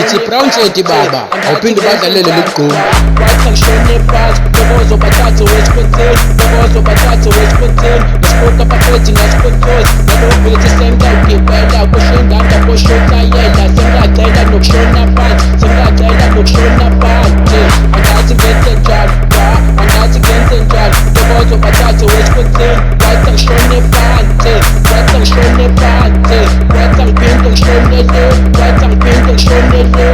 Bathi Brown City baba, awuphinde ubadlalele ligquma. Wathi ngishone phansi, Ntokozo bathathu wesikhwetheni, Ntokozo bathathu wesikhwetheni, ngisibuka abafethi ngasikhothoza, nalobhethi sengawugibela, kushindanda koshotayela, sengacela nokushona phansi, sengacela nokushona phansi, angathi ngenze njani, angathi ngenze njani, Ntokozo bathathu wesikhwetheni, wathi ngishone phansi, wathi ngishone phansi, wathi ngiphinde ngishone le, wathi ngiphinde ngishone le,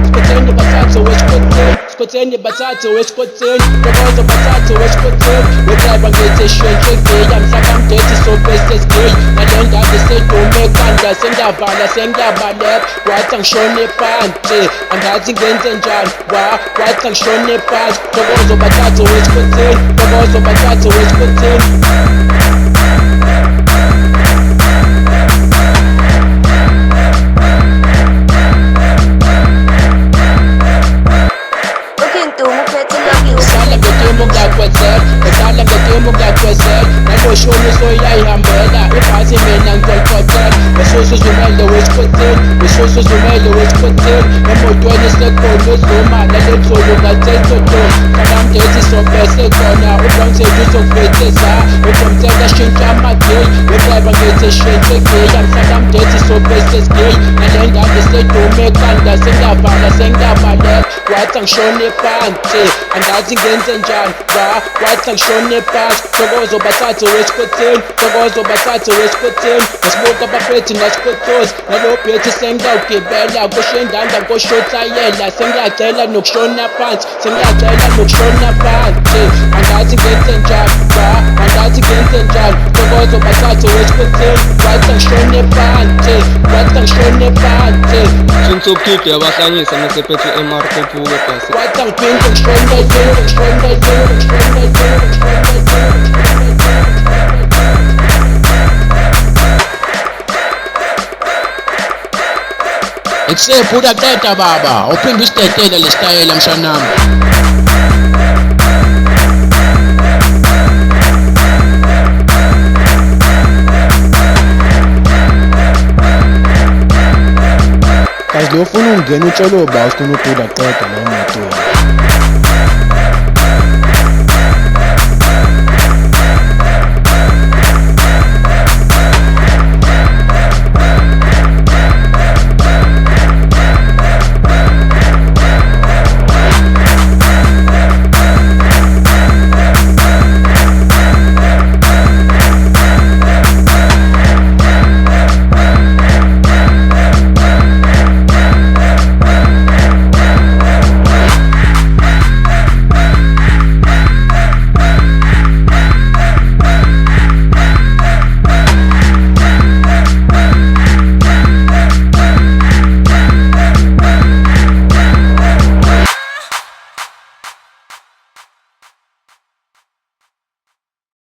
sikhwetheni bathathu wesikhwetheni, sikhwetheni bathathu wesikhwetheni, Ntokozo bathathu wesikhwetheni, wedrayiva ngithi shentshe geya, mhlakamdethi sobesesgeyi, nale ndaba sedume ekhanda, sengiyavala sengiyabaleka, wathi angishone phansi, angathi ngenze njani, wathi angishone phansi, Ntokozo bathathu wesikhwetheni, Ntokozo bathathu wesikhwetheni. Ngihlala ngedimo ngakwezela, ngihlala ngedimo ngakwezela, naloshoni soyayihambela, ibhasi mina ngizolikhotela, wesusu zumele wesikhwetheni, wesusu zumele wesikhwetheni, emotweni sekhona uzuma, nalendlulu ngathethotoni, kalamdethi sobese khona, ubrongseti uzokufetheza, udomteka shintsha amageyi, wedrayiva ngithi shentshe geya, mhlakamdethi sobese sgeyi, nale ndaba sedume ekhanda, sengiyavala sengiyabaleka, wathi angishone phansi, angathi ngenze njani, wathi angishone phansi, Ntokozo bathathu wesikhwetheni, Ntokozo bathathu wesikhwetheni, ngasibuka abafethi ngasikhothoza, nalobhethi sengawugibela, kushindanda koshotayela, sengiyacela nokushona phansi, sengiyacela nokushona phansi, angathi ngenze njani, angathi ngenze njani, Ntokozo bathathu wesikhwetheni, wathi angishone phansi, wathi angishone phansi, Sintsukide yabahlanyisa ngesephethe eMarco Puke bhasi. wathi angiphinde ngishone le, ngishone le, ngishone le, ngishone le. Ikusephu udaqeda baba, awuphinde usidedele lesitayela mshanami. Kazi lo ufuna ungena utsholo ba usifuna ukudaqeda lo moto.